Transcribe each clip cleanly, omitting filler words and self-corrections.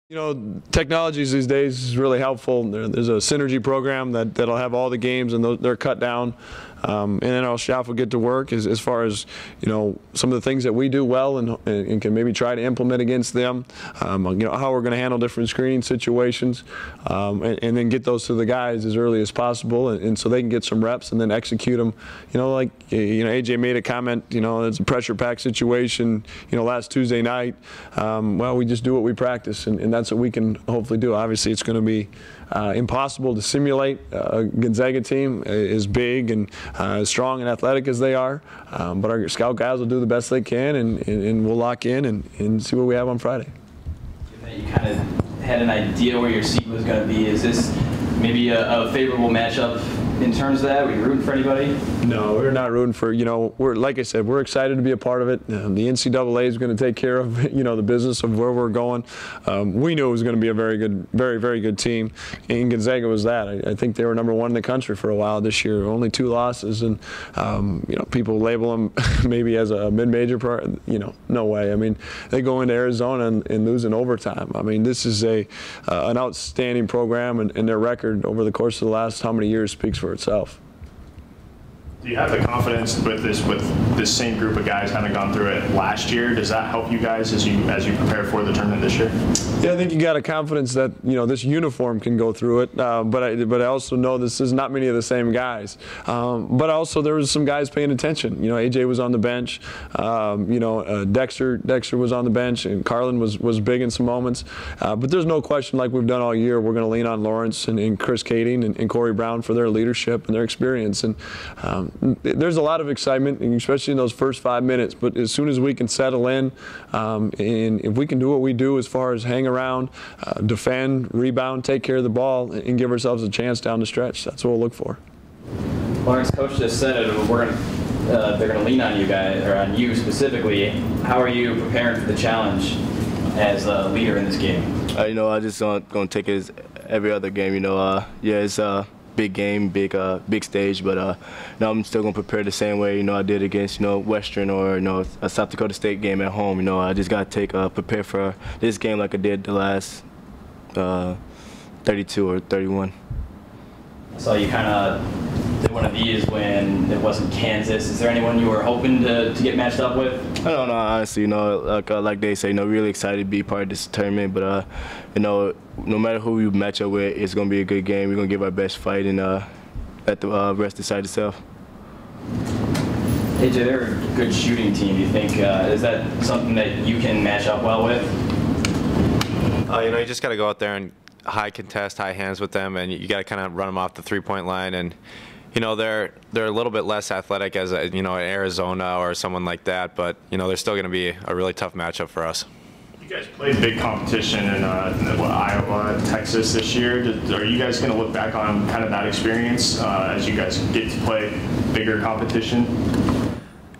You know, technologies these days is really helpful. There's a synergy program that'll have all the games, and they're cut down. And then our staff will get to work as far as, you know, some of the things that we do well and can maybe try to implement against them. You know, how we're going to handle different screening situations, and then get those to the guys as early as possible, and so they can get some reps and then execute them. You know, like, you know, AJ made a comment, you know, it's a pressure pack situation, you know, last Tuesday night. Well, we just do what we practice, and that's what we can hopefully do. Obviously, it's going to be impossible to simulate. A Gonzaga team is big and as strong and athletic as they are, but our scout guys will do the best they can, and we'll lock in and see what we have on Friday. You kind of had an idea where your seat was going to be. Is this maybe a favorable matchup in terms of that? Were you rooting for anybody? No, we're not rooting for, you know, like I said, we're excited to be a part of it. The NCAA is going to take care of, you know, the business of where we're going. We knew it was going to be a very good, very good team, and Gonzaga was that. I think they were #1 in the country for a while this year, only 2 losses, and, you know, people label them maybe as a mid-major, you know, no way. I mean, they go into Arizona and lose in overtime. I mean, this is an outstanding program, and their record over the course of the last how many years speaks for itself. Do you have the confidence with this same group of guys having gone through it last year? Does that help you guys as you prepare for the tournament this year? Yeah, I think you got a confidence that, you know, this uniform can go through it, but I also know this is not many of the same guys. But also there was some guys paying attention. You know, AJ was on the bench. You know, Dexter was on the bench, and Carlin was big in some moments. But there's no question, like we've done all year, we're going to lean on Lawrence and Chris Kading and Corey Brown for their leadership and their experience. And there's a lot of excitement, especially in those first 5 minutes. But as soon as we can settle in, and if we can do what we do as far as hang around, defend, rebound, take care of the ball, and give ourselves a chance down the stretch, that's what we'll look for. Lawrence, coach just said it. They're going to lean on you guys, or on you specifically. How are you preparing for the challenge as a leader in this game? You know, I just going to take it as every other game. You know, yeah, it's big game, big stage, but you know, I'm still gonna prepare the same way, you know, I did against, you know, Western or, you know, a South Dakota State game at home. You know, I just gotta prepare for this game like I did the last 32 or 31. So you kind of did one of these when it wasn't Kansas. Is there anyone you were hoping to get matched up with? I don't know, honestly. You know, like they say, you know, really excited to be part of this tournament. But you know, no matter who we match up with, it's gonna be a good game. We're gonna give our best fight and let the rest decide itself. AJ, they're a good shooting team. Do you think is that something that you can match up well with? You know, you just got to go out there and high contest, high hands with them, and you got to kind of run them off the three-point line. And you know, they're a little bit less athletic as you know, Arizona or someone like that, but you know, they're still going to be a really tough matchup for us. You guys played big competition in Iowa, Texas this year. Are you guys going to look back on kind of that experience as you guys get to play bigger competition?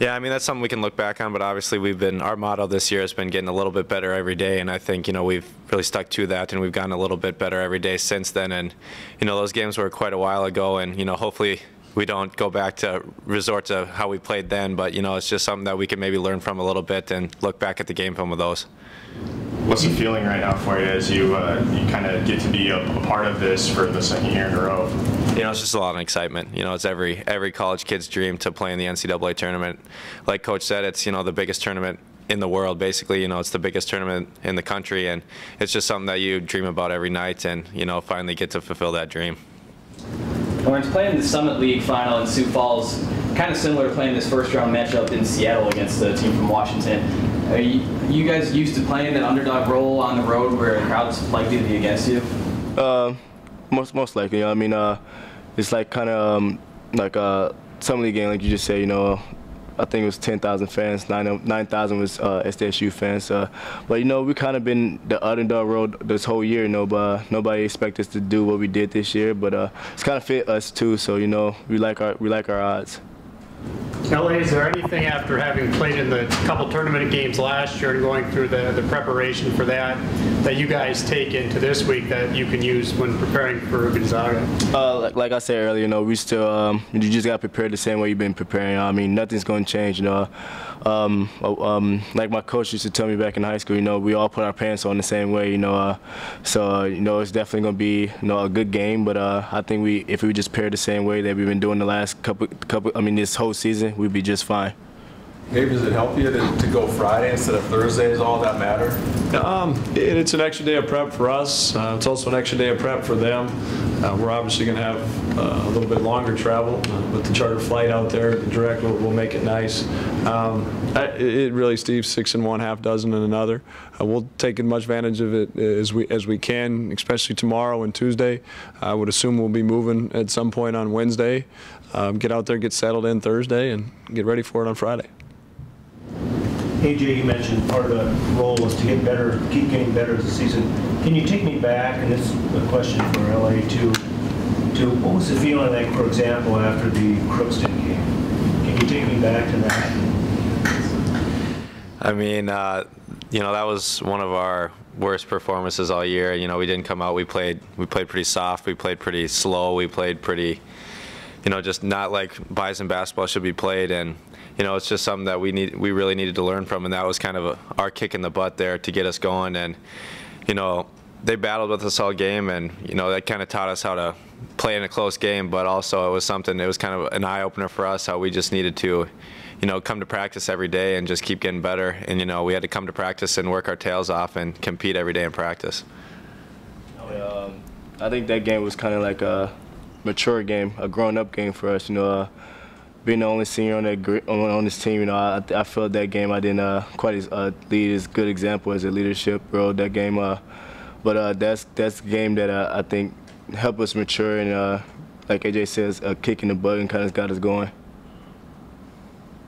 Yeah, I mean, that's something we can look back on, but obviously our motto this year has been getting a little bit better every day, and I think, you know, we've really stuck to that, and we've gotten a little bit better every day since then. And you know, those games were quite a while ago, and you know, hopefully we don't go back to resort to how we played then, but you know, it's just something that we can maybe learn from a little bit and look back at the game film of those. What's the feeling right now for you as you kind of get to be a part of this for the second year in a row? You know, it's just a lot of excitement. You know, it's every college kid's dream to play in the NCAA tournament. Like Coach said, it's, you know, the biggest tournament in the world, basically. You know, it's the biggest tournament in the country, and it's just something that you dream about every night, and you know, finally get to fulfill that dream. Lawrence, playing the Summit League final in Sioux Falls, kind of similar to playing this first-round matchup in Seattle against the team from Washington. Are you guys used to playing that underdog role on the road where the crowd's likely to be against you? Most likely. I mean, it's like kind of like a Summit League game, like you just said. You know, I think it was 10,000 fans, 9,000 was NDSU fans. But you know, we kind of been the underdog road this whole year. You know, but nobody expects us to do what we did this year. But it's kind of fit us too. So you know, we like our odds. LA, is there anything after having played in the couple tournament games last year and going through the preparation for that you guys take into this week that you can use when preparing for Gonzaga? Like I said earlier, we still you just got prepared the same way you've been preparing. I mean, nothing's going to change. Like my coach used to tell me back in high school, we all put our pants on the same way. So it's definitely going to be a good game. But I think if we just prepare the same way that we've been doing the last couple, this whole season, we'd be just fine. Gabe, does it help you to go Friday instead of Thursday? Is all that matter? It's an extra day of prep for us. It's also an extra day of prep for them. We're obviously going to have a little bit longer travel with the charter flight out there. Direct will make it nice. It really, Steve, 6 in one, half dozen in another. We'll take as much advantage of it as we can, especially tomorrow and Tuesday. I would assume we'll be moving at some point on Wednesday. Get out there, get settled in Thursday, and get ready for it on Friday. AJ, you mentioned part of the role was to get better, keep getting better as the season. Can you take me back, and this is a question for LA too, to what was the feeling like, for example, after the Crookston game? Can you take me back to that? I mean, that was one of our worst performances all year. We didn't come out. We played pretty soft. We played pretty slow. We played pretty, just not like Bison basketball should be played. And it's just something that we really needed to learn from, and that was kind of our kick in the butt there to get us going. And they battled with us all game, and that kind of taught us how to play in a close game. But also it was kind of an eye opener for us how we just needed to come to practice every day and just keep getting better. And we had to come to practice and work our tails off and compete every day in practice. I think that game was kind of like a mature game, a grown-up game for us. Being the only senior on this team, I felt that game I didn't quite lead as good example as a leadership role that game. But that's the game that I think helped us mature, and like AJ says, a kick in the butt and kind of got us going.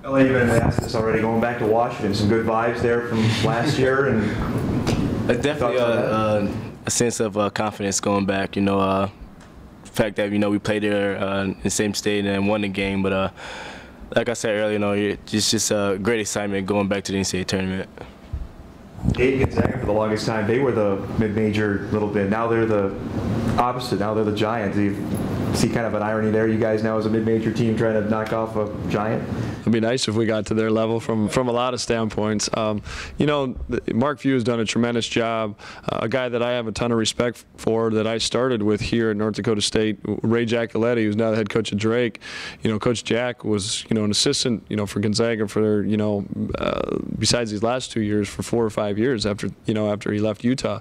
LA, you've been asked this already. Going back to Washington, some good vibes there from last year, and definitely a sense of confidence going back. The fact that we played there in the same state and won the game, but like I said earlier, it's just a great excitement going back to the NCAA tournament. Gonzaga for the longest time, they were the mid-major a little bit. Now they're the opposite. Now they're the Giants. Do you see kind of an irony there? You guys now as a mid-major team trying to knock off a Giant? It'd be nice if we got to their level from a lot of standpoints. Mark Few has done a tremendous job. A guy that I have a ton of respect for that I started with here at North Dakota State, Ray Giacoletti, who's now the head coach of Drake. Coach Jack was an assistant for Gonzaga for besides these last 2 years for 4 or 5 years after he left Utah,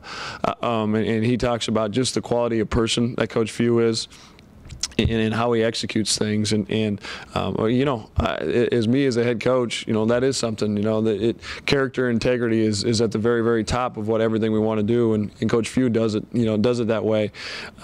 and he talks about just the quality of person that Coach Few is. And how he executes things, and as me as a head coach, that is something. Character integrity is at the very, very top of what everything we want to do, and Coach Few does it that way.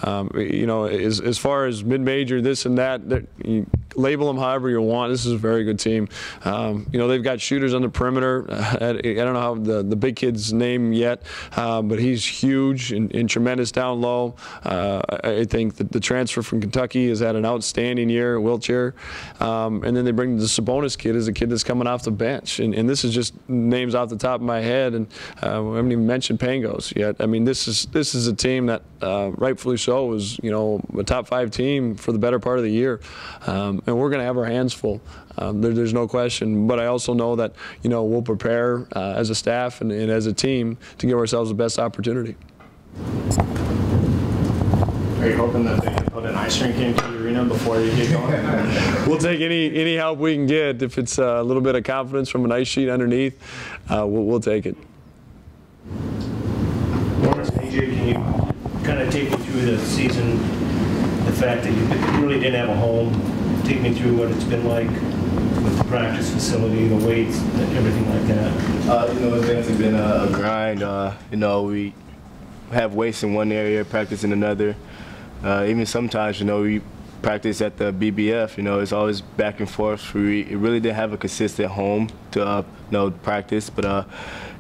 As far as mid-major, this and that, you label them however you want. This is a very good team. They've got shooters on the perimeter. I don't know how the big kid's name yet, but he's huge and tremendous down low. I think that the transfer from Kentucky has had an outstanding year, wheelchair, and then they bring the Sabonis kid as a kid that's coming off the bench, and this is just names off the top of my head, and we haven't even mentioned Pangos yet. I mean, this is a team that rightfully so was a top 5 team for the better part of the year, and we're going to have our hands full. There's no question, but I also know that we'll prepare as a staff and as a team to give ourselves the best opportunity. Are you hoping that they can put an ice rink into the arena before you get going? We'll take any help we can get. If it's a little bit of confidence from an ice sheet underneath, we'll take it. Lawrence and AJ, can you kind of take me through the season, the fact that you really didn't have a home? Take me through what it's been like with the practice facility, the weights, everything like that. It's definitely been a grind. We have weights in one area, practice in another. Even sometimes, we practice at the BBF. It's always back and forth. We really didn't have a consistent home to practice, but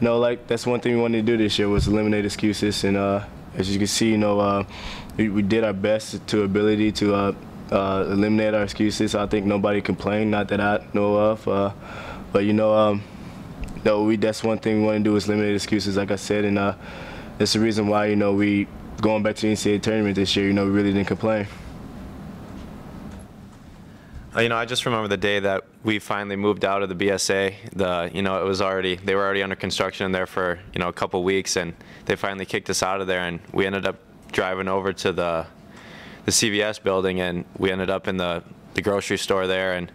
that's one thing we wanted to do this year was eliminate excuses. And as you can see, we did our best to ability to eliminate our excuses. I think nobody complained, not that I know of. But no, that's one thing we want to do is eliminate excuses, like I said, and that's the reason why we going back to the NCAA tournament this year. We really didn't complain. I just remember the day that we finally moved out of the BSA. It was they were already under construction there for a couple weeks, and they finally kicked us out of there, and we ended up driving over to the CVS building, and we ended up in the grocery store there, and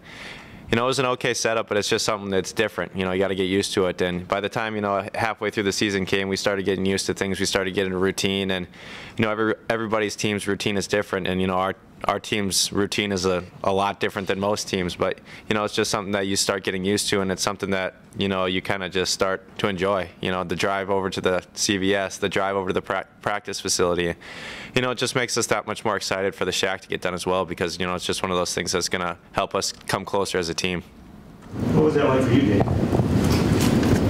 it was an okay setup, but it's just something that's different. You got to get used to it. And by the time, halfway through the season came, we started getting used to things. We started getting a routine, and, everybody's team's routine is different. And, our team's routine is a lot different than most teams. But, it's just something that you start getting used to, and it's something that, you kind of just start to enjoy. The drive over to the CVS, the drive over to the practice facility. It just makes us that much more excited for the Shack to get done as well, because, it's just one of those things that's going to help us come closer as a team. What was that like for you, Dave?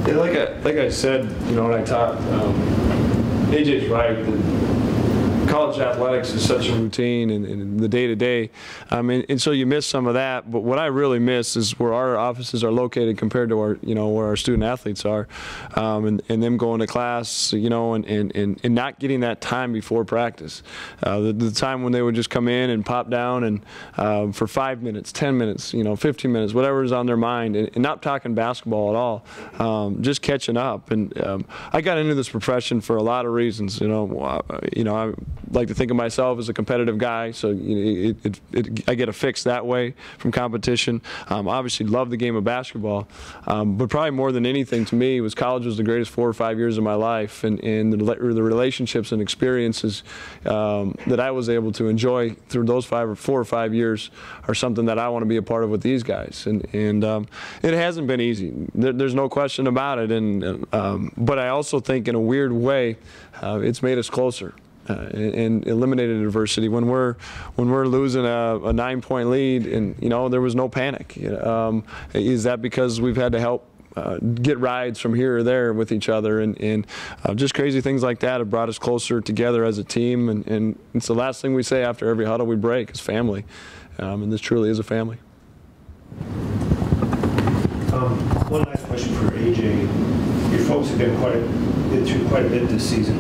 Yeah, like I said, when I talked, AJ's right. College athletics is such a routine and the day-to-day, and so you miss some of that. But what I really miss is where our offices are located compared to our, where our student athletes are, and them going to class, and not getting that time before practice. The time when they would just come in and pop down and for 5 minutes, 10 minutes, 15 minutes, whatever is on their mind, and not talking basketball at all, just catching up. And I got into this profession for a lot of reasons. I like to think of myself as a competitive guy, so I get a fix that way from competition. Obviously love the game of basketball, but probably more than anything to me was college was the greatest 4 or 5 years of my life, and the relationships and experiences that I was able to enjoy through those 4 or 5 years are something that I want to be a part of with these guys. And it hasn't been easy. There's no question about it. But I also think in a weird way, it's made us closer. And eliminated adversity. When we're losing a 9-point lead, and there was no panic. Is that because we've had to help get rides from here or there with each other, and just crazy things like that have brought us closer together as a team. And it's the last thing we say after every huddle we break is family, and this truly is a family. One last question for AJ. Your folks have been through quite a bit this season.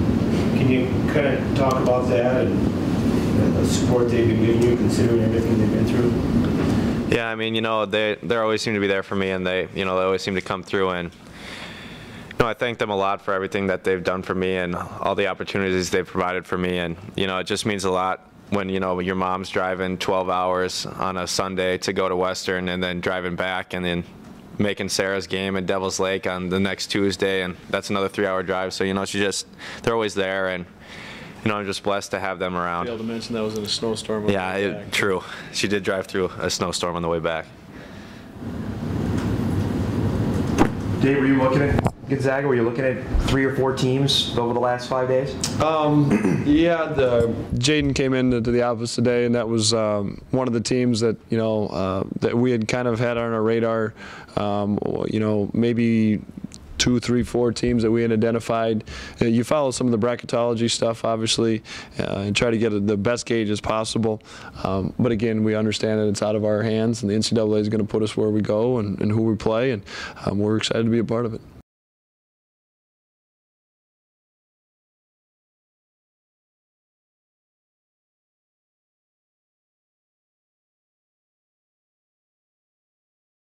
Can you kind of talk about that and the support they've been giving you, considering everything they've been through? Yeah, they always seem to be there for me, and they always seem to come through. And I thank them a lot for everything that they've done for me and all the opportunities they've provided for me. And it just means a lot when your mom's driving 12 hours on a Sunday to go to Western, and then driving back, and then making Sarah's game at Devil's Lake on the next Tuesday, and that's another 3-hour drive. So they're always there, and I'm just blessed to have them around. Be able to mention that was in a snowstorm. Yeah, true. She did drive through a snowstorm on the way back. Dave, were you looking at Gonzaga? Were you looking at 3 or 4 teams over the last 5 days? Yeah, Jaden came into the office today, and that was one of the teams that that we had kind of had on our radar. Maybe 2, 3, 4 teams that we had identified. You follow some of the bracketology stuff, obviously, and try to get the best gauge as possible. But again, we understand that it's out of our hands, and the NCAA is going to put us where we go and who we play, and we're excited to be a part of it.